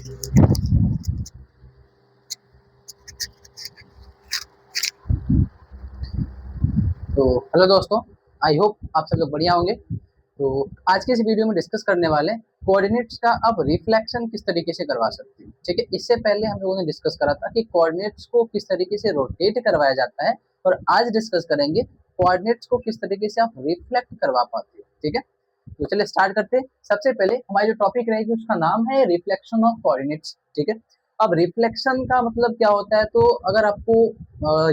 तो हेलो दोस्तों, I hope आप सब लोग बढ़िया होंगे। तो आज के इस वीडियो में डिस्कस करने वाले हैं कोऑर्डिनेट्स का अब रिफ्लेक्शन किस तरीके से करवा सकते हैं। ठीक है, इससे पहले हम लोगों ने डिस्कस करा था कि कोऑर्डिनेट्स को किस तरीके से रोटेट करवाया जाता है, और आज डिस्कस करेंगे कोऑर्डिनेट्स को किस तरीके से आप रिफ्लेक्ट करवा पाते हो। ठीक है, तो चलिए स्टार्ट करते हैं। सबसे पहले हमारी जो टॉपिक रहेगी उसका नाम है रिफ्लेक्शन ऑफ कोऑर्डिनेट्स। ठीक है, अब रिफ्लेक्शन का मतलब क्या होता है, तो अगर आपको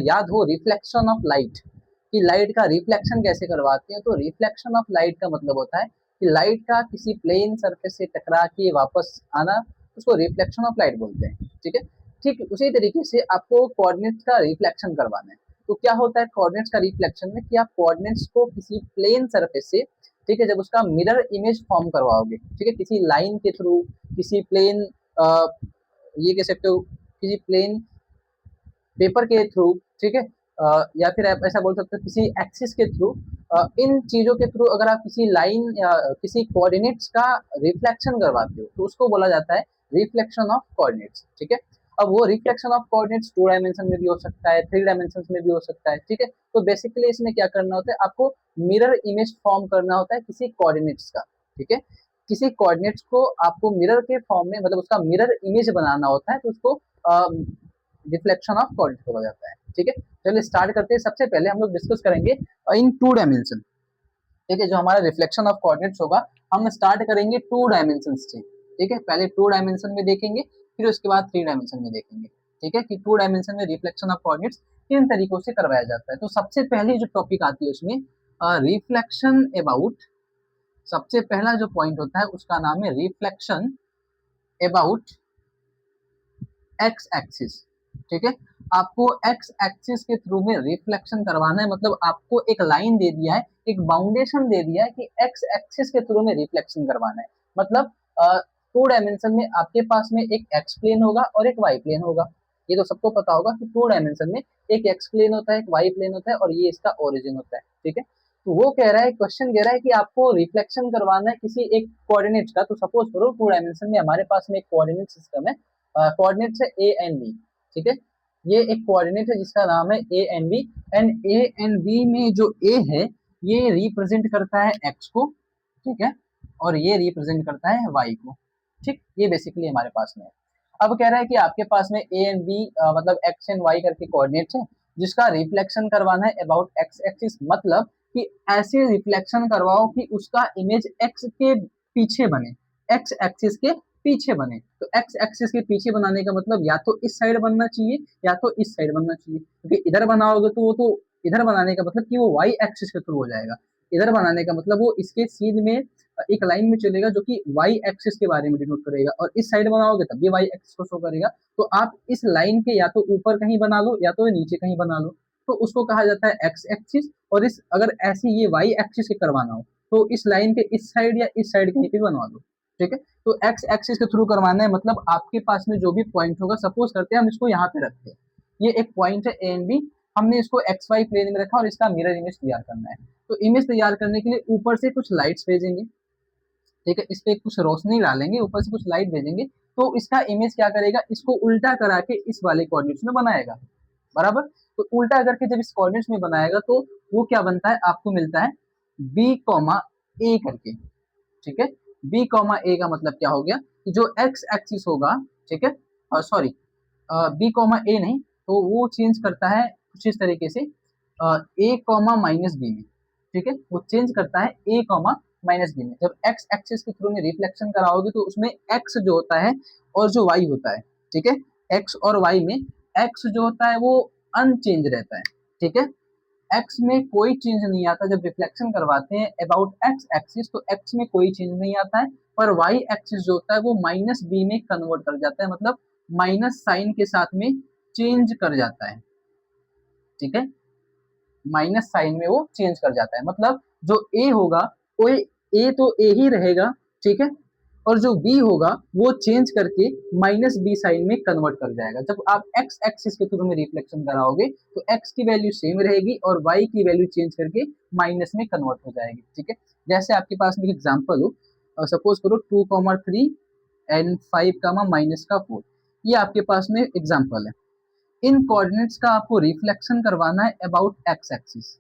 याद हो रिफ्लेक्शन ऑफ लाइट, कि लाइट का रिफ्लेक्शन कैसे करवाते हैं, तो रिफ्लेक्शन ऑफ लाइट का मतलब होता है कि लाइट का किसी प्लेन सरफेस से टकरा के वापस आना, उसको रिफ्लेक्शन ऑफ लाइट बोलते हैं। ठीक है, ठीक उसी तरीके से आपको कोऑर्डिनेट्स का रिफ्लेक्शन करवाना है। तो क्या होता है कोऑर्डिनेट्स का रिफ्लेक्शन में, कि आप कोऑर्डिनेट्स को किसी प्लेन सरफेस से, ठीक है, जब उसका मिरर इमेज फॉर्म करवाओगे, ठीक है, किसी लाइन के थ्रू, किसी प्लेन, ये कह सकते हो किसी प्लेन पेपर के थ्रू, ठीक है, या फिर आप ऐसा बोल सकते हो किसी एक्सिस के थ्रू, इन चीजों के थ्रू अगर आप किसी लाइन या किसी कोऑर्डिनेट्स का रिफ्लेक्शन करवाते हो, तो उसको बोला जाता है रिफ्लेक्शन ऑफ कोऑर्डिनेट्स। ठीक है, अब वो रिफ्लेक्शन ऑफ कोऑर्डिनेट्स 2 डायमेंशन में भी हो सकता है, 3 डायमेंशन में भी हो सकता है। ठीक है, तो बेसिकली इसमें क्या करना होता है, आपको मिरर इमेज फॉर्म करना होता है किसी कोऑर्डिनेट्स का। ठीक है, किसी कोऑर्डिनेट्स को आपको मिरर के फॉर्म में, मतलब उसका मिरर इमेज बनाना होता है, तो उसको रिफ्लेक्शन ऑफ कोऑर्डिनेट्स बोला जाता है। ठीक है, चलिए स्टार्ट करते हैं। सबसे पहले हम लोग डिस्कस करेंगे इन 2 डायमेंशन। ठीक है, जो हमारा रिफ्लेक्शन ऑफ कोऑर्डिनेट्स होगा, हम स्टार्ट करेंगे 2 डायमेंशन से। ठीक है, पहले 2 डायमेंशन में देखेंगे, फिर उसके बाद 3 डायमेंशन में देखेंगे। ठीक है, कि 2 डायमेंशन में रिफ्लेक्शन ऑफ कोऑर्डिनेट्स किन तरीकों से करवाया जाता है। तो सबसे पहली जो टॉपिक आती है उसमें रिफ्लेक्शन अबाउट, सबसे पहला जो पॉइंट होता है उसका नाम है रिफ्लेक्शन अबाउट एक्स एक्सिस। ठीक है, आपको एक्स एक्सिस के थ्रू में रिफ्लेक्शन करवाना है, मतलब आपको एक लाइन दे दिया है, एक बाउंडेशन दे दिया है कि एक्स एक्सिस के थ्रू में रिफ्लेक्शन करवाना है। मतलब 2 डायमेंशन में आपके पास में एक एक्स प्लेन होगा और एक वाई प्लेन होगा। ये तो सबको पता होगा कि 2 डायमेंशन में एक एक्स प्लेन होता है, एक वाई प्लेन होता है, और ये इसका ओरिजिन होता है। ठीक है, तो वो कह रहा है, क्वेश्चन कह रहा है कि आपको रिफ्लेक्शन करवाना है किसी एक कोऑर्डिनेट का। तो सपोज करो 2 डायमेंशन में हमारे पास में एक कोऑर्डिनेट सिस्टम है, कोऑर्डिनेट्स है ए एंड बी। ठीक है, ये एक कोऑर्डिनेट है जिसका नाम है A and B, and A and B में जो ए है ये रिप्रेजेंट करता है एक्स को, ठीक है, और ये रिप्रेजेंट करता है वाई को। ठीक, ये बेसिकली हमारे पास में है। अब कह रहा है कि आपके पास में ए एंड बी, मतलब एक्स एंड वाई करके कोऑर्डिनेट्स है, जिसका रिफ्लेक्शन करवाना है अबाउट एक्स एक्सिस, मतलब कि ऐसे रिफ्लेक्शन करवाओ कि उसका इमेज एक्स के पीछे बने, एक्स एक्सिस के पीछे बने। तो एक्स एक्सिस के पीछे बनाने का मतलब या तो इस साइड बनना चाहिए या तो इस साइड बनना चाहिए, क्योंकि इधर बनाओगे तो वो तो, इधर बनाने का मतलब कि वो वाई एक्सिस के थ्रू हो जाएगा, इधर बनाने का मतलब वो इसके सीध में एक लाइन में चलेगा जो कि वाई एक्सिस के बारे में डिनोट करेगा, और इस साइड बनाओगे तब भी वाई एक्सिस को शो करेगा। तो आप इस लाइन के या तो ऊपर कहीं बना लो या तो नीचे कहीं बना लो, तो उसको कहा जाता है एक्स एक्सिस। और इस अगर ऐसे ये वाई एक्सिस के करवाना हो तो इस लाइन के इस साइड या इस साइड कहीं पे बनवा लो। ठीक है, तो एक्स एक्सिस के थ्रू करवाना है, मतलब आपके पास में जो भी पॉइंट होगा, सपोज करते हैं हम इसको यहाँ पे रखते हैं, ये एक पॉइंट है ए एंड बी, हमने इसको एक्स वाई प्लेन में रखा और इसका मिरर इमेज तैयार करना है। तो इमेज तैयार करने के लिए ऊपर से कुछ लाइट्स भेजेंगे, ठीक है, इस पे कुछ रोशनी डालेंगे, ऊपर से कुछ लाइट भेजेंगे, तो इसका इमेज क्या करेगा, इसको उल्टा करा के इस वाले कोऑर्डिनेट्स में बनाएगा। बराबर, तो उल्टा करके जब इस कोऑर्डिनेट्स में बनाएगा तो वो क्या बनता है, आपको मिलता है बी कॉमा ए करके। ठीक है, बी कॉमा ए का मतलब क्या हो गया, कि जो एक्स एक्सिस होगा, ठीक है, सॉरी, बी कॉमा ए नहीं, तो वो चेंज करता है कुछ इस तरीके से ए कॉमा माइनस बी में। ठीक है, वो चेंज करता है ए कॉमा माइनस बी में। जब एक्स एक्सिस के थ्रू में रिफ्लेक्शन कराओगे तो उसमें एक्स जो होता है और जो वाई होता है, ठीक है, एक्स और वाई में एक्स जो होता है वो अनचेंज रहता है। ठीक है, एक्स में कोई चेंज नहीं आता, जब रिफ्लेक्शन करवाते हैं अबाउट एक्स एक्सिस तो एक्स में कोई चेंज नहीं आता है, पर वाई एक्सिस जो होता है वो माइनस बी में कन्वर्ट कर जाता है, मतलब माइनस साइन के साथ में चेंज कर जाता है। ठीक है, माइनस साइन में वो चेंज कर जाता है, मतलब जो ए होगा वो ए तो ए ही रहेगा, ठीक है, और जो बी होगा वो चेंज करके माइनस बी साइन में कन्वर्ट कर जाएगा। जब आप एक्स एक्सिस के थ्रू में रिफ्लेक्शन कराओगे तो एक्स की वैल्यू सेम रहेगी और वाई की वैल्यू चेंज करके माइनस में कन्वर्ट हो जाएगी। ठीक है, जैसे आपके पास में एग्जाम्पल हो, सपोज करो 2,3 एंड 5 कामा माइनस का 4। ये आपके पास में एग्जांपल है। इन कोऑर्डिनेट्स का आपको रिफ्लेक्शन करवाना है अबाउट एक्स एक्सिस,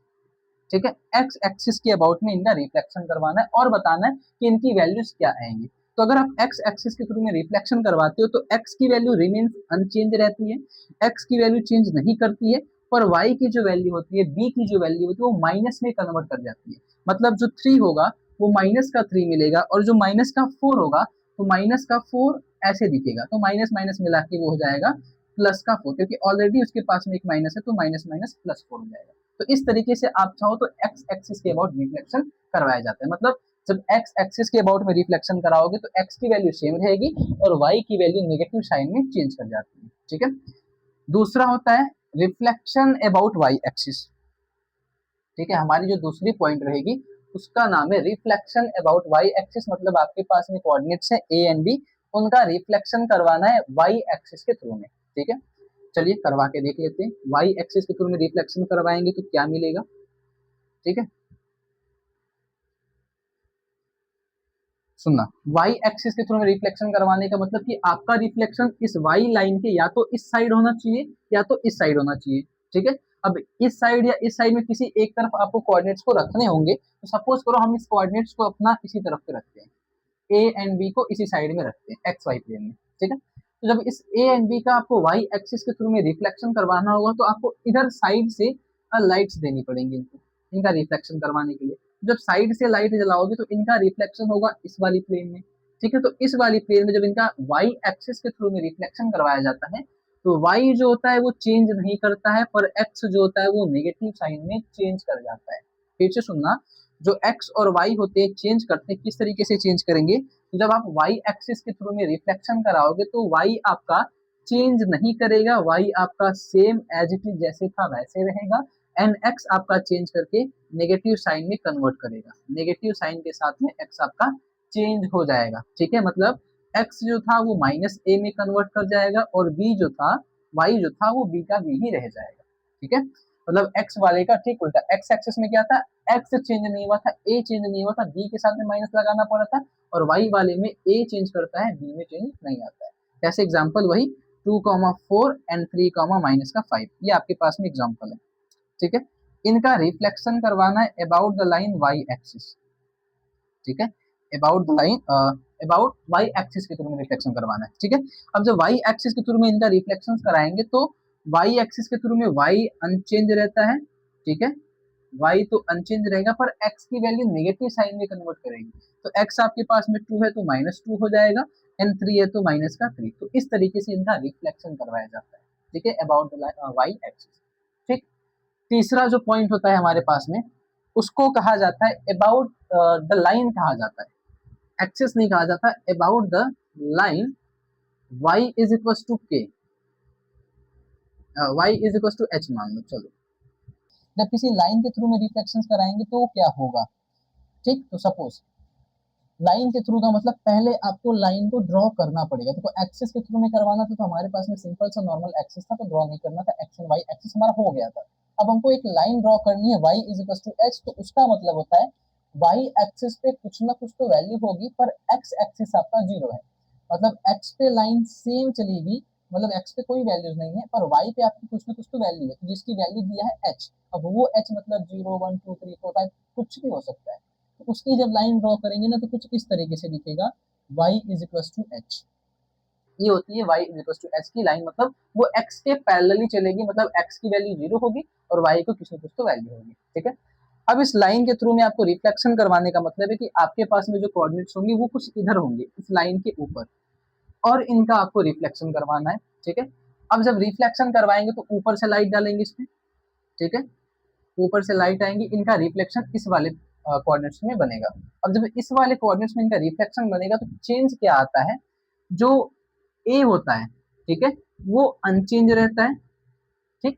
ठीक है। एक्स एक्सिस के अबाउट में इनका रिफ्लेक्शन करवाना है और बताना है कि इनकी वैल्यूज क्या आएंगी। तो अगर आप एक्स एक्सिस के थ्रू में रिफ्लेक्शन करवाते हो तो एक्स की वैल्यू रिमेन्स अनचेंज रहती है, एक्स की वैल्यू चेंज नहीं करती है, पर वाई की जो वैल्यू होती है, बी की जो वैल्यू होती है, वो माइनस में कन्वर्ट कर जाती है। मतलब जो 3 होगा वो माइनस का 3 मिलेगा, और जो माइनस का 4 होगा तो माइनस का 4 ऐसे दिखेगा, तो माइनस माइनस मिला के वो हो जाएगा प्लस का 4, क्योंकि ऑलरेडी उसके पास में एक माइनस है, तो माइनस माइनस प्लस 4 हो जाएगा। तो इस तरीके से आप चाहो तो एक्स एक्सिस के अबाउट रिफ्लेक्शन करवाया जाता है। मतलब जब एक्स एक्सिस के अबाउट में रिफ्लेक्शन कराओगे तो एक्स की वैल्यू सेम रहेगी और वाई की वैल्यू नेगेटिव साइन में चेंज कर जाती है, ठीक है। दूसरा होता है रिफ्लेक्शन अबाउट वाई एक्सिस, ठीक है। हमारी जो दूसरी पॉइंट रहेगी उसका नाम है रिफ्लेक्शन अबाउट वाई एक्सिस। मतलब आपके पास में कोऑर्डिनेट्स है ए एंड बी, उनका रिफ्लेक्शन करवाना है वाई एक्सिस के थ्रू में, ठीक है। चलिए करवा के देख लेते हैं। वाई एक्सिस के थ्रू में रिफ्लेक्शन करवाएंगे तो क्या मिलेगा, ठीक है। सुनना, वाई एक्सिस के थ्रू में रिफ्लेक्शन करवाने का मतलब कि आपका रिफ्लेक्शन इस वाई लाइन के या तो इस साइड होना चाहिए या तो इस साइड होना चाहिए, ठीक है। अब इस साइड या इस साइड में किसी एक तरफ आपको कोऑर्डिनेट्स को रखने होंगे, तो सपोज करो हम इस कोऑर्डिनेट्स को अपना इसी तरफ पे रखते हैं, ए एंड बी को इसी साइड में रखते हैं एक्स वाई प्लेन में, ठीक है। तो जब इस ए एंड बी का आपको वाई एक्सिस के थ्रू में रिफ्लेक्शन करवाना होगा तो आपको इधर साइड से लाइट्स देनी पड़ेंगी इनको, इनका रिफ्लेक्शन करवाने के लिए। जब साइड से लाइट जलाओगे तो इनका रिफ्लेक्शन होगा इस वाली प्लेन में, ठीक है। तो इस वाली प्लेन में जब इनका वाई एक्सिस के थ्रू में रिफ्लेक्शन करवाया जाता है तो वाई जो होता है वो चेंज नहीं करता है, पर एक्स जो होता है वो नेगेटिव साइन में चेंज कर जाता है। फिर से सुनना, जो एक्स और वाई होते हैं चेंज करते हैं, किस तरीके से चेंज करेंगे, तो जब आप वाई एक्सिस के थ्रू में रिफ्लेक्शन कराओगे तो वाई आपका चेंज नहीं करेगा, वाई आपका सेम एज इट इज जैसे था वैसे रहेगा, एंड एक्स आपका चेंज करके नेगेटिव साइन में कन्वर्ट करेगा, नेगेटिव साइन के साथ में एक्स आपका चेंज हो जाएगा, ठीक है। मतलब एक्स जो था वो माइनस ए में कन्वर्ट कर जाएगा और बी जो था, वाई जो था वो बी का बी ही रह जाएगा, ठीक है। मतलब एक्स वाले का ठीक उल्टा, एक्स एक्सिस में क्या था, एक्स चेंज नहीं हुआ था, ए चेंज नहीं हुआ था, बी के साथ में माइनस लगाना पड़ा था, और वाई वाले में ए चेंज करता है, बी में चेंज नहीं आता है। जैसे एग्जाम्पल वही 2,4 एंड 3,-5, ये आपके पास में एग्जाम्पल है, ठीक है। इनका रिफ्लेक्शन करवाना है about the line y axis, ठीक है। About the line about y axis के थ्रू में रिफ्लेक्शन करवाना है, ठीक है। अब जब वाई एक्सिस के थ्रू में इनका रिफ्लेक्शन कराएंगे तो वाई एक्सिस के थ्रू में वाई अनचेंज रहता है, ठीक है। वाई तो अनचेंज रहेगा पर एक्स की वैल्यू नेगेटिव साइन में कन्वर्ट करेगी, तो एक्स आपके पास में 2 है तो -2 हो जाएगा, एंड 3 है तो माइनस का 3। तो इस तरीके से इनका रिफ्लेक्शन करवाया जाता है, ठीक है, अबाउट द वाई एक्सिस, ठीक। तीसरा जो पॉइंट होता है हमारे पास में उसको कहा जाता है अबाउट द लाइन कहा जाता है, एक्सिस नहीं कहा जाता, about the line y is equal to k, y is equal to h मान लो। चलो जब किसी लाइन के थ्रू में रिफ्लेक्शन कराएंगे तो क्या होगा, ठीक। तो सपोज लाइन के थ्रू का मतलब पहले आपको लाइन को ड्रॉ करना पड़ेगा, देखो एक्सिस के थ्रू में करवाना था तो हमारे पास में सिंपल सा नॉर्मल एक्सिस था तो ड्रॉ नहीं करना था, एक्स एंड वाई एक्सिस हमारा हो गया था। अब हमको एक लाइन ड्रॉ करनी है y is equal to h, तो उसका मतलब होता है y एक्सिस पे कुछ ना कुछ तो वैल्यू होगी पर x एक्सिस आपका 0 है, मतलब x पे लाइन सेम चलेगी, मतलब x पे कोई वैल्यूज नहीं है पर y पे आपकी कुछ ना कुछ तो वैल्यू है, जिसकी वैल्यू दिया है h। अब वो h मतलब 0 1 2 3 4 5 कुछ भी हो सकता है, तो उसकी जब लाइन ड्रॉ करेंगे ना तो कुछ इस तरीके से दिखेगा y is equal to h, ये होती है y is equal to h की लाइन। मतलब वो x के पैरेलली चलेगी, मतलब x की वैल्यू 0 होगी और y को किसी कुछ तो वैल्यू होगी, ठीक है। अब इस लाइन के थ्रू में आपको रिफ्लेक्शन करवाने का मतलब है कि आपके पास में जो कोऑर्डिनेट्स होंगे वो कुछ इधर होंगे इस लाइन के ऊपर, और इनका आपको रिफ्लेक्शन करवाना है, ठीक है। अब जब रिफ्लेक्शन करवाएंगे तो ऊपर से लाइट डालेंगे इसमें, ठीक है, ऊपर से लाइट आएंगी, इनका रिफ्लेक्शन इस वाले कोऑर्डिनेट्स में बनेगा। अब जब इस वाले कोऑर्डिनेट्स में इनका रिफ्लेक्शन बनेगा तो चेंज क्या आता है, जो ए होता है, ठीक है, वो अनचेंज रहता है, ठीक।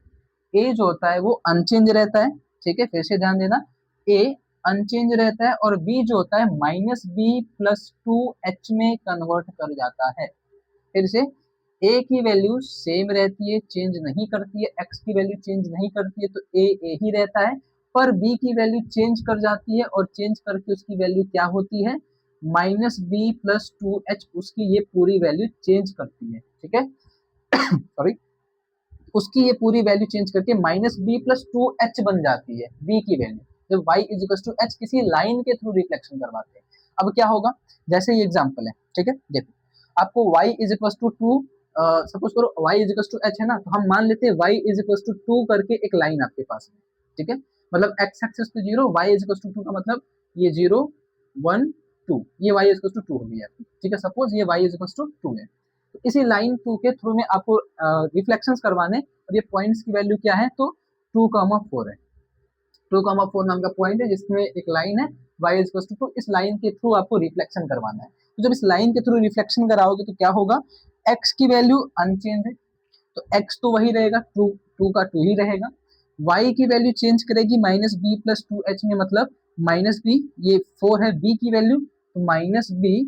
ए जो होता है वो अनचेंज रहता है, ठीक है, फिर से ध्यान देना, ए अनचेंज रहता है और बी जो होता है -b+2h में कन्वर्ट कर जाता है। फिर से ए की वैल्यू सेम रहती है, चेंज नहीं करती है, एक्स की वैल्यू चेंज नहीं करती है तो ए ही रहता है, पर बी की वैल्यू चेंज कर जाती है और चेंज करके उसकी वैल्यू क्या होती है minus b plus two h उसकी ये पूरी वैल्यू चेंज करती है, ठीक है। सॉरी, उसकी ये पूरी वैल्यू चेंज करके minus b plus two h बन जाती है बी की वैल्यू, जब y is equal to h किसी लाइन के थ्रू रिफ्लेक्शन करवाते हैं। अब क्या होगा, जैसे ये एग्जांपल है, ठीक है, देखो आपको y is equal to two, suppose करो y is equal to h है ना, तो हम मान लेते हैं y is equal to two करके एक लाइन आपके पास है, ठीक है, मतलब x एक्सिस पे zero, y is equal to two का मतलब ये जीरो वन टू, ये y is equal to two हो गई आपकी, ठीक है, सपोज ये y is equal to two है। तो इसी लाइन टू के थ्रू में आपको रिफ्लेक्शंस करवाने, और ये पॉइंट्स की वैल्यू क्या है, तो 2,4 है, 2,4 नाम का पॉइंट है जिसमें एक लाइन है y इज इक्वल टू, इस लाइन के थ्रू आपको रिफ्लेक्शन करवाना है। तो जब इस लाइन के थ्रू रिफ्लेक्शन कराओगे तो क्या होगा, x की वैल्यू अनचेंज है, तो x तो वही रहेगा, टू टू का टू ही रहेगा, y की वैल्यू चेंज करेगी minus b plus two h में, मतलब माइनस बी, ये 4 है b की वैल्यू, तो minus b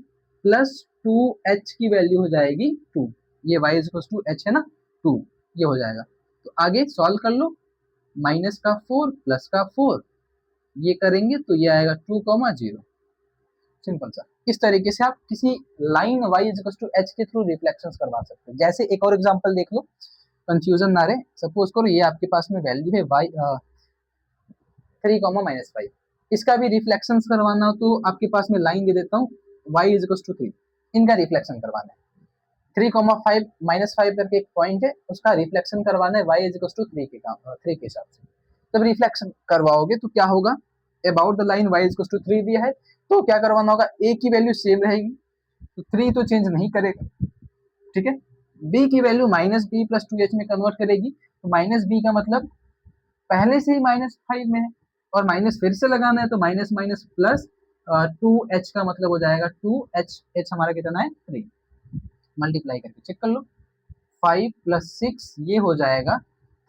plus two h की वैल्यू हो जाएगी 2, ये y इज टू एच है ना 2, ये हो जाएगा। तो आगे सॉल्व कर लो, माइनस का 4 प्लस का 4, ये करेंगे तो ये आएगा 2,0। सिंपल सा, इस तरीके से आप किसी line y is to h के थ्रू रिफ्लेक्शंस करवा सकते हैं। जैसे एक और एग्जांपल देख लो, कंफ्यूजन ना रहे, सपोज करो ये आपके पास में वैल्यू है y 3,-5, इसका भी रिफ्लेक्शंस करवाना हो तो आपके पास में लाइन दे देता हूँ y इज टू 3, इनका रिफ्लेक्शन करवाना है, 3,5 -5 करके एक पॉइंट है, उसका रिफ्लेक्शन करवाना है y इज टू 3 के हिसाब से। जब रिफ्लेक्शन करवाओगे तो क्या होगा, about the line y is to 3 दिया है, तो क्या करवाना होगा, a की वैल्यू सेम रहेगी, तो 3 तो चेंज नहीं करेगा, ठीक है, b की value minus b plus two h में कन्वर्ट करेगी, तो माइनस बी का मतलब पहले से ही -5 में है, और माइनस फिर से लगाना है, तो माइनस माइनस प्लस 2h का मतलब हो जाएगा 2h, h हमारा कितना है 3, मल्टीप्लाई करके चेक कर लो, 5 प्लस 6 ये हो जाएगा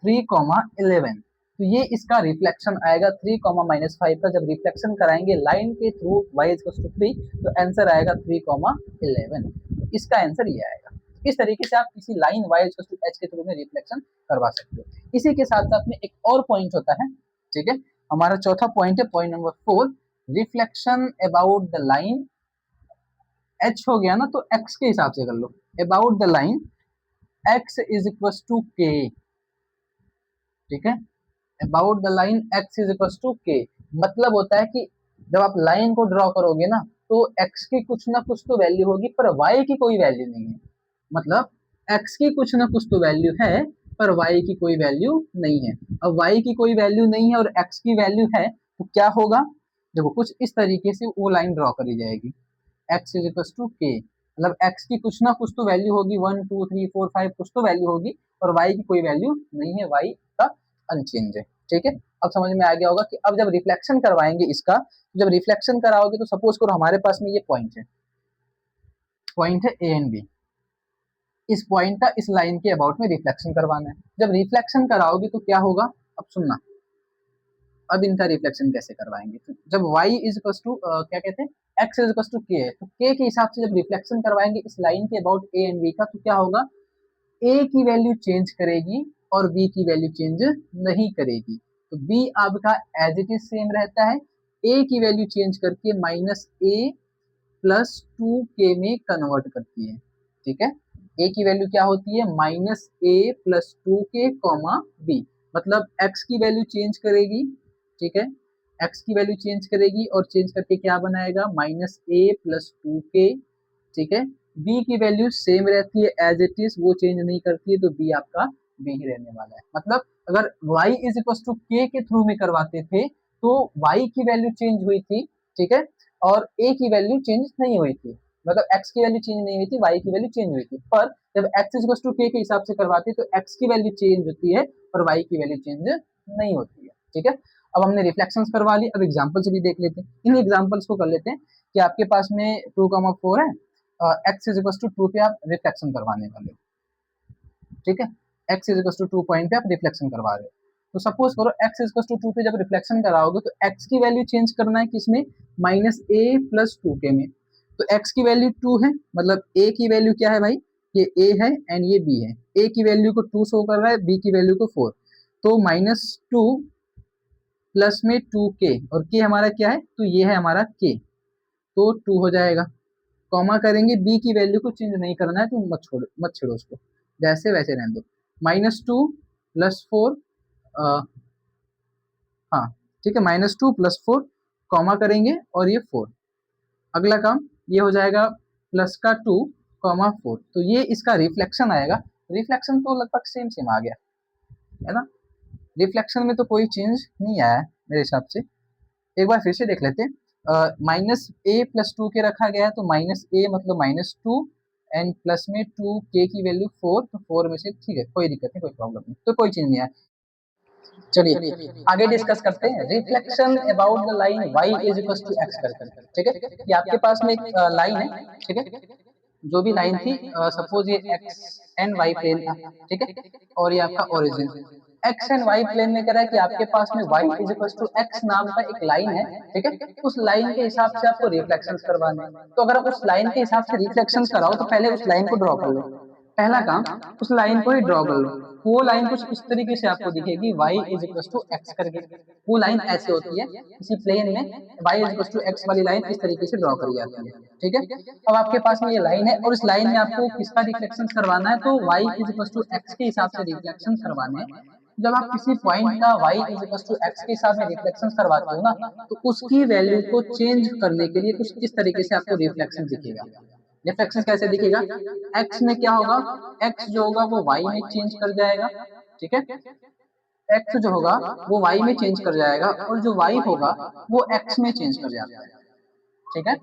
3,11, तो ये इसका रिफ्लेक्शन आएगा 3,-5 का, जब रिफ्लेक्शन कराएंगे लाइन के थ्रू y इज टू 3, तो आंसर आएगा 3,11, इसका आंसर ये आएगा। इस तरीके से आप किसी line y is to h के थ्रू में रिफ्लेक्शन करवा सकते हो। इसी के साथ साथ में एक और पॉइंट होता है, ठीक है, हमारा चौथा पॉइंट है point number 4, reflection about the line, h हो गया ना, तो x के हिसाब से कर लो, about the line x is equal to k, ठीक है, about the line x is equal to k, मतलब होता है कि जब आप लाइन को ड्रॉ करोगे ना, तो x की कुछ ना कुछ तो वैल्यू होगी, पर y की कोई वैल्यू नहीं है, मतलब x की कुछ ना कुछ तो वैल्यू है, पर y की कोई वैल्यू नहीं है। अब y की कोई वैल्यू नहीं है और x की वैल्यू है, तो क्या होगा, देखो कुछ इस तरीके से वो लाइन ड्रॉ करी जाएगी, x is equal to k, मतलब x की कुछ ना कुछ तो वैल्यू होगी, 1 2 3 4 5 कुछ तो वैल्यू होगी, और y की कोई वैल्यू नहीं है, y का अनचेंज है, ठीक है। अब समझ में आ गया होगा कि अब जब रिफ्लेक्शन करवाएंगे इसका, जब रिफ्लेक्शन कराओगे तो सपोज करो हमारे पास में ये पॉइंट है ए एंड बी, इस पॉइंट का इस लाइन के अबाउट में रिफ्लेक्शन करवाना है। जब रिफ्लेक्शन कराओगे तो क्या होगा, अब सुनना, अब इनका रिफ्लेक्शन कैसे करवाएंगे, तो जब y इज इक्वल टू क्या कहते हैं, x is equal to k है, तो k के हिसाब से जब रिफ्लेक्शन करवाएंगे इस लाइन के अबाउट a एंड b का, तो क्या होगा, a की वैल्यू चेंज करेगी और b की वैल्यू चेंज नहीं करेगी, तो b आपका एज इट इज सेम रहता है, a की वैल्यू चेंज करके माइनस a प्लस 2k में कन्वर्ट करती है, ठीक है, a की वैल्यू क्या होती है, minus a plus 2k comma b, मतलब x की वैल्यू चेंज करेगी, ठीक है, x की वैल्यू चेंज करेगी और चेंज करके क्या बनाएगा, माइनस a प्लस 2k, ठीक है, b की वैल्यू सेम रहती है एज इट इज, वो चेंज नहीं करती है, तो b आपका b ही रहने वाला है। मतलब अगर y is equal to k के थ्रू में करवाते थे तो y की वैल्यू चेंज हुई थी, ठीक है, और a की वैल्यू चेंज नहीं हुई थी, मतलब x की वैल्यू चेंज नहीं हुई थी, y की वैल्यू चेंज हुई थी, पर जब x is equal to k के हिसाब से करवाते तो x की वैल्यू चेंज होती है और y की वैल्यू चेंज नहीं होती है, ठीक है। अब हमने रिफ्लेक्शंस करवा ली, अब एग्जांपल से भी देख लेते हैं, इन एग्जांपल्स को कर लेते हैं कि आपके पास में 2,4 है, x इज इक्वल टू 2 पे आप रिफ्लेक्शन करवाने वाले हो, ठीक है, x is equal to 2 point पे आप रिफ्लेक्शन करवा रहे हो, तो सपोज करो x इज इक्वल टू 2 पे जब रिफ्लेक्शन कराओगे तो x की वैल्यू चेंज करना है किसमें, माइनस a प्लस 2k में, तो x की वैल्यू 2 है, मतलब a की वैल्यू क्या है भाई, ये a है एंड ये b है, a की वैल्यू को 2 शो कर रहा है, b की वैल्यू को 4, तो माइनस 2 प्लस में 2k, और k हमारा क्या है, तो ये है हमारा k, तो 2 हो जाएगा। कॉमा करेंगे, बी की वैल्यू को चेंज नहीं करना है तो मत छेड़ो उसको, जैसे वैसे रहने दो। -2 + 4, हाँ ठीक है, -2 + 4, कॉमा करेंगे और ये 4। अगला काम ये हो जाएगा प्लस का 2, कॉमा 4, तो ये इसका रिफ्लेक्शन आएगा। रिफ्लेक्शन तो लगभग सेम सेम आ गया है ना, रिफ्लेक्शन में तो कोई चेंज नहीं आया है मेरे हिसाब से। एक बार फिर से देख लेते हैं। -a+2 के रखा गया है, तो -a मतलब -2 एंड प्लस में 2k की वैल्यू 4, तो 4 में से ठीक है, कोई दिक्कत नहीं, कोई प्रॉब्लम नहीं, तो कोई चीज नहीं है। चलिए आगे डिस्कस करते हैं reflection about the line y = x करके। ठीक है, ये आपके पास में एक लाइन है, ठीक है, जो भी लाइन थी, सपोज ये x एंड y प्लेन था, ठीक है, और ये आपका origin x and y plane में कह रहा है कि आपके पास में y = x नाम का एक लाइन है, ठीक है, उस लाइन के हिसाब से आपको रिफ्लेक्शंस करवाने हैं। तो अगर उस लाइन के हिसाब से रिफ्लेक्शंस कराओ तो पहले उस लाइन को ड्रॉ कर लो। पहला काम, उस लाइन को ही ड्रॉ कर लो। वो लाइन कुछ इस तरीके से आपको दिखेगी, y = x करके। वो लाइन ऐसे होती है, किसी प्लेन में y = x वाली लाइन इस तरीके से ड्रॉ करी जाती है, ठीक है। अब आपके पास में ये लाइन है और इस लाइन में आपको किसका रिफ्लेक्शन करवाना है, तो y = x के हिसाब से रिफ्लेक्शन करवाने हैं। जब आप किसी पॉइंट का y = x के हिसाब में रिफ्लेक्शन करवाते हो ना, तो उसकी वैल्यू को चेंज करने के लिए कुछ इस तरीके से आपको रिफ्लेक्शन दिखेगा। रिफ्लेक्शन कैसे दिखेगा, x में क्या होगा, x जो होगा वो y में चेंज कर जाएगा, ठीक है, x जो होगा वो y में चेंज कर जाएगा और जो y होगा वो x में चेंज कर जाता है, ठीक है।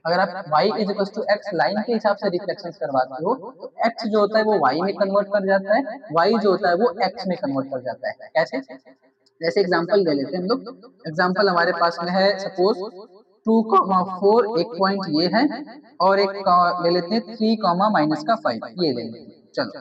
अगर आप y = x लाइन के हिसाब से रिफ्लेक्शन करवाते हो तो x जो होता है वो y में कन्वर्ट कर जाता है, y जो होता है वो x में कन्वर्ट कर जाता है। कैसे, जैसे एग्जांपल ले लेते हैं हम लोग। एग्जांपल हमारे पास में है, सपोज 2,4 एक पॉइंट ये है और एक ले लेते हैं 3,-5 ये ले लेते हैं। चलो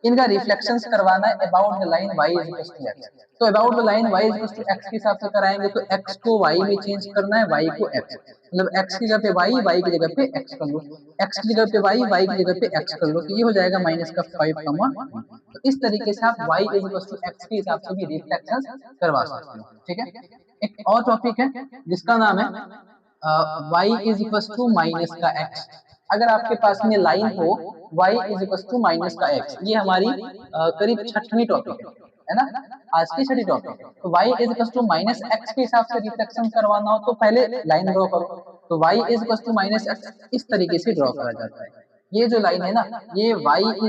इनका रिफ्लेक्शंस करवाना है about the line y = x। तो about the line y = x के हिसाब से कराएंगे तो x को y में चेंज करना है, y को x, मतलब x की जगह पे y, y की जगह पे x कर लो, x की जगह पे y, y की जगह पे x कर लो, तो ये हो जाएगा -5, तो इस तरीके से आप y = x के हिसाब से भी रिफ्लेक्शंस करवा सकते हो, ठीक है। एक और टॉपिक है जिसका नाम है y = -x। अगर आपके पास में लाइन हो y = -x, ये हमारी करीब छठवीं टॉपिक है ना, आज की छठी टॉपिक है। तो y = -x के हिसाब से रिफ्लेक्शन करवाना हो तो पहले लाइन ड्रॉ करो, तो y = -x इस तरीके से ड्रॉ करा जाता है। ये जो लाइन है ना, ये y =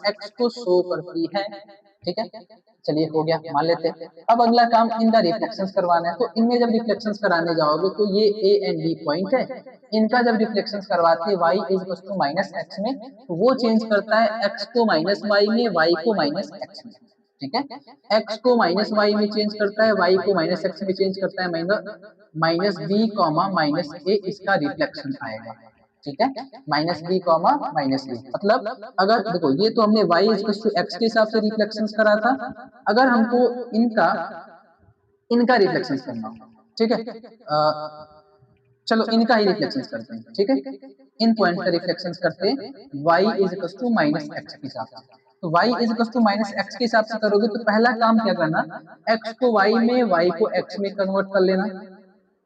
-x को शो करती है, ठीक है। चलिए हो गया, मान लेते हैं। अब अगला काम इनका रिफ्लेक्शंस करवाना है, तो इनमें जब रिफ्लेक्शंस कराने जाओगे तो ये a एंड b पॉइंट है, इनका जब रिफ्लेक्शंस करवाते हैं y = -x में, तो वो चेंज करता है x को -y में, y को -x में, ठीक है। x को -y में चेंज करता है, y को -x में चेंज करता है, -b, -a इसका रिफ्लेक्शन आएगा, ठीक है। -b, -b मतलब, अगर देखो ये तो हमने y = x के हिसाब से रिफ्लेक्शंस करा था, अगर हमको इनका इनका रिफ्लेक्शंस करना हो, ठीक है, चलो इनका ही रिफ्लेक्शंस करते हैं, ठीक है। इन पॉइंट का रिफ्लेक्शंस करते हैं y = -x के हिसाब से। तो y = -x के हिसाब से करोगे तो पहला काम क्या करना, x को y में, y को x में कन्वर्ट कर लेना,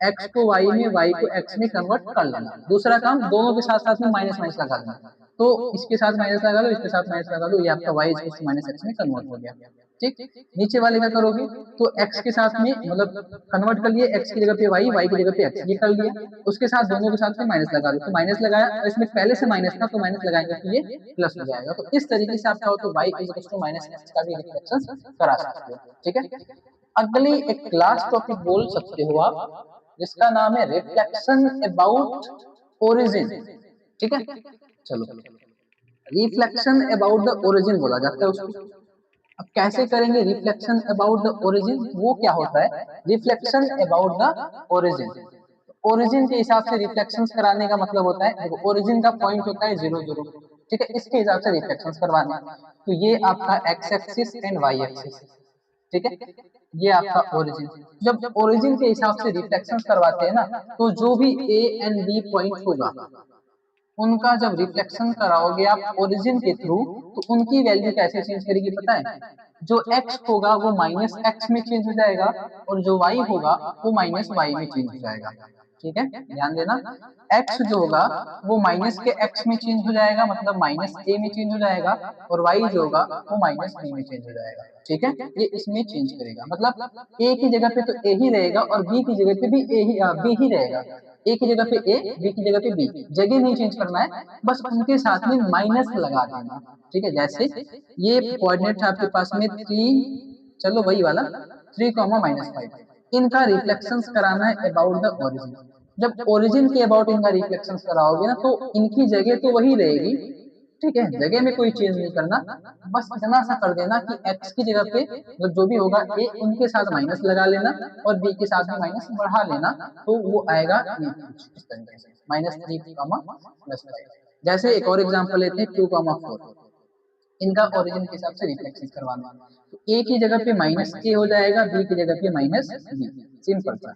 x को y में, y को x में कन्वर्ट कर लेना। दूसरा काम, दोनों के साथ साथ में माइनस माइनस लगा देना, तो इसके साथ माइनस लगा लो, इसके साथ माइनस लगा लो, ये आपका y = -x में कन्वर्ट हो गया, ठीक। नीचे वाले में करोगे तो x के साथ में मतलब कन्वर्ट कर लिए, x की जगह पे y, y की जगह पे x, ये कर लिया, उसके साथ दोनों के साथ में माइनस लगा दो, तो माइनस लगाया और इसमें पहले से माइनस था तो माइनस लगाएंगे तो ये प्लस हो जाएगा। तो इस तरीके से आप चाहो तो y = -x का भी रिफ्लेक्शन करा सकते हो, ठीक है। अगली एक लास्ट टॉपिक बोल सकते हो आप, जिसका नाम है रिफ्लेक्शन अबाउट ओरिजिन, ठीक है। चलो रिफ्लेक्शन अबाउट द ओरिजिन बोला जाता है उसको। अब कैसे करेंगे रिफ्लेक्शन अबाउट द ओरिजिन, वो क्या होता है, reflection about the origin, origin के हिसाब से रिफ्लेक्शन कराने का मतलब होता है, देखो ओरिजिन का पॉइंट होता है 0 0, ठीक है, इसके हिसाब से रिफ्लेक्शन करवाने, तो ये आपका x axis and y axis, ठीक है, ये आपका ओरिजिन। जब ओरिजिन के हिसाब से रिफ्लेक्शन करवाते हैं ना, तो जो भी a एंड b पॉइंट होगा उनका जब रिफ्लेक्शन कराओगे आप ओरिजिन के थ्रू, तो उनकी वैल्यू कैसे चेंज करेगी पता है, जो x होगा वो -x में चेंज हो जाएगा और जो y होगा वो -y में चेंज हो जाएगा, ठीक है, ध्यान देना। x जो होगा वो माइनस के x में चेंज हो जाएगा, मतलब माइनस a में चेंज हो जाएगा, और y जो होगा वो माइनस b में चेंज हो जाएगा। ठीक है, ये इसमें चेंज करेगा, मतलब a की जगह पे तो a ही रहेगा और b की जगह पे भी b ही रहेगा। a की जगह पे a, b की जगह पे b, जगह नहीं चेंज करना है, बस उनके साथ में माइनस लगा देना। ठीक है, जैसे ये कोऑर्डिनेट है आपके पास में 3, चलो वही वाला 3, -5, इनका रिफ्लेक्शंस कराना है अबाउट द ओरिजिन। जब ओरिजिन के अबाउट इनका रिफ्लेक्शंस कराओगे ना, तो इनकी जगह तो वही रहेगी। ठीक है, जगह में कोई चेंज नहीं करना, बस इतना सा कर देना कि x की जगह पे मतलब जो भी होगा a उनके साथ माइनस लगा लेना और b के साथ भी माइनस बढ़ा लेना, तो वो आएगा ये कुछ इस तरीके से -3, जैसे एक और एग्जांपल लेते हैं 2, 4, इनका ओरिजिन के हिसाब से रिफ्लेक्शन करवाना है, तो a की जगह पे -a हो जाएगा, b की जगह पे -b, सिंपल सा।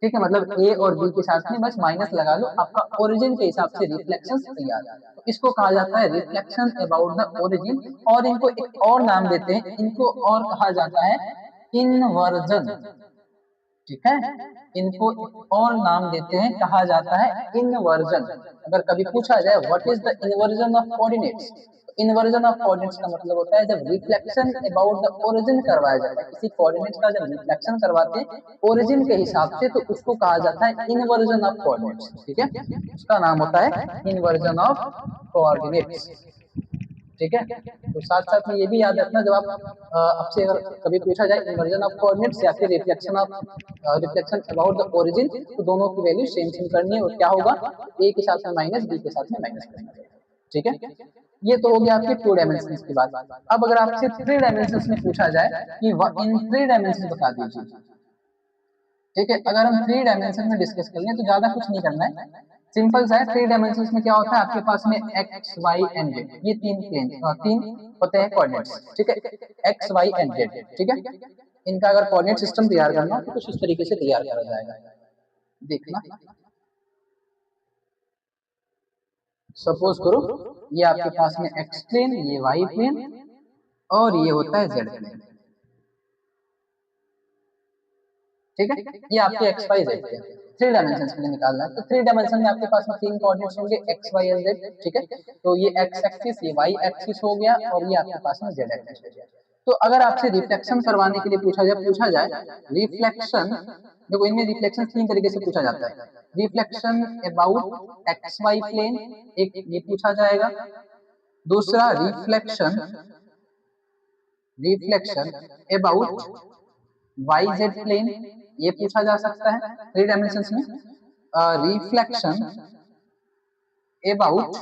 ठीक है, मतलब a और b के साथ में बस माइनस लगा लो, आपका ओरिजिन के हिसाब से रिफ्लेक्शन तैयार है। तो इसको कहा जाता है रिफ्लेक्शन अबाउट द ओरिजिन, और इनको एक और नाम देते हैं, इनको और कहा जाता है इनवर्जन। ठीक है, इनको एक और नाम देते हैं, कहा जाता है इनवर्जन। अगर कभी पूछा जाए what is the inversion of coordinates, inversion of coordinates का मतलब होता है जब रिफ्लेक्शन अबाउट द ओरिजिन करवाया जाता है, किसी कोऑर्डिनेट्स का जब रिफ्लेक्शन करवाते हैं ओरिजिन के हिसाब से, तो उसको कहा जाता है इन्वर्जन ऑफ कोऑर्डिनेट्स। ठीक है, उसका नाम होता है इन्वर्जन ऑफ कोऑर्डिनेट्स। ठीक है, तो साथ साथ में ये भी याद रखना, जब आप आपसे अगर कभी पूछा जाए इन्वर्जन ऑफ कोऑर्डिनेट्स या फिर रिफ्लेक्शन अबाउट द ओरिजिन, तो दोनों की वैल्यू सेम सेम करनी है, और क्या होगा, a के साथ में माइनस, b के साथ में माइनस करना है। ठीक है, ये तो हो गया आपके 2 डायमेंशंस की बात। अब अगर आपसे 3 डायमेंशंस में पूछा जाए कि इन 3 डायमेंशंस बता दीजिए। ठीक है, अगर हम 3 डायमेंशन में डिस्कस कर लें तो ज्यादा कुछ नहीं करना है, सिंपल सा है। 3 डायमेंशंस में क्या होता है, आपके पास में एक्स वाई एंड जेड, ये तीन होते हैं कोऑर्डिनेट्स। ठीक है, एक्स वाई एंड जेड। ठीक है, इनका अगर कोऑर्डिनेट सिस्टम तैयार करना हो तो कुछ इस तरीके से तैयार करा जाएगा, देखना। सपोज करो ये आपके पास में एक्स प्लेन, ये वाई प्लेन, और ये होता है जेड प्लेन। ठीक है, ये आपके x y z plane 3 dimension के लिए निकालना है। तो 3 डायमेंशन में आपके पास में 3 कोऑर्डिनेट्स होंगे, एक्स वाई एंड जेड। ठीक है, तो ये एक्स एक्सिस, ये वाई एक्सिस हो गया, और ये आपके पास में जेड एक्सिस हो गया। तो अगर आपसे रिफ्लेक्शन करवाने के लिए पूछा जाए रिफ्लेक्शन, देखो इनमें रिफ्लेक्शन 3 तरीके से पूछा जाता है। Reflection about x y plane, एक ये पूछा जाएगा। दूसरा reflection reflection about y z plane, ये पूछा जा सकता है 3 डायमेंशंस में। Reflection about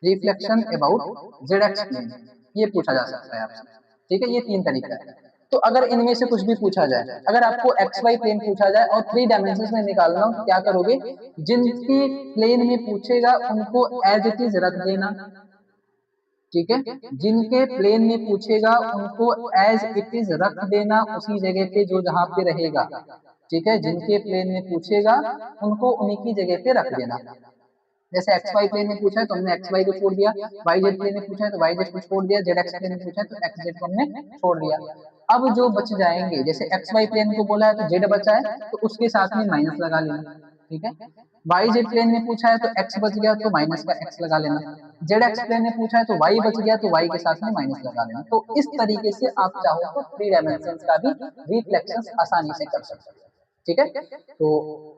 z x plane, ये पूछा जा सकता है आपसे। ठीक है, ये 3 तरीका है। तो अगर इनमें से कुछ भी पूछा जाए, अगर आपको एक्स वाई प्लेन पूछा जाए और 3 डायमेंशंस में निकालना हो, तो क्या करोगे, जिनके प्लेन में पूछेगा उनको एज इट इज रख देना। ठीक है, जिनके प्लेन में पूछेगा उनको एज इट इज रख देना, उसी जगह पे जो जहां पे रहेगा। ठीक है, जिनके प्लेन में पूछेगा उनको उन्हीं की जगह पे रख देना। जैसे एक्स वाई प्लेन में पूछा है तो हमने एक्स वाई को छोड़ दिया, वाई जेड प्लेन में पूछा है तो वाई जेड को छोड़ दिया, जेड एक्स प्लेन में पूछा है तो एक्स जेड को हमने छोड़ दिया। अब जो बच जाएंगे, जैसे एक्स वाई प्लेन को बोला है तो जेड बचा है, तो उसके साथ में माइनस लगा लेना। ठीक है, वाई जेड प्लेन में पूछा है तो एक्स बच गया तो माइनस का एक्स लगा लेना। जेड एक्स प्लेन में पूछा है तो वाई बच गया तो वाई के साथ में माइनस लगा लेना। तो इस तरीके से आप चाहो तो 3 डायमेंशन का भी रिफ्लेक्शन आसानी से कर सकते हो। ठीक है, तो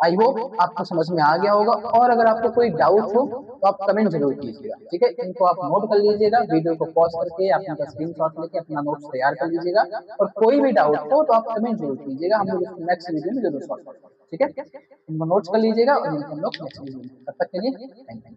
आई होप आपको समझ में आ गया होगा, और अगर आपको कोई डाउट हो तो आप कमेंट जरूर कीजिएगा। ठीक है, इनको आप नोट कर लीजिएगा, वीडियो को पॉज करके अपना स्क्रीनशॉट लेके अपना नोट्स तैयार कर लीजिएगा, और कोई भी डाउट हो तो आप कमेंट जरूर कीजिएगा, हम लोग इसको नेक्स्ट वीडियो में जरूर सॉल्व करेंगे। ठीक है, इनको नोट्स कर लीजिएगा और हम लोग नेक्स्ट वीडियो में, तब तक के लिए थैंक यू।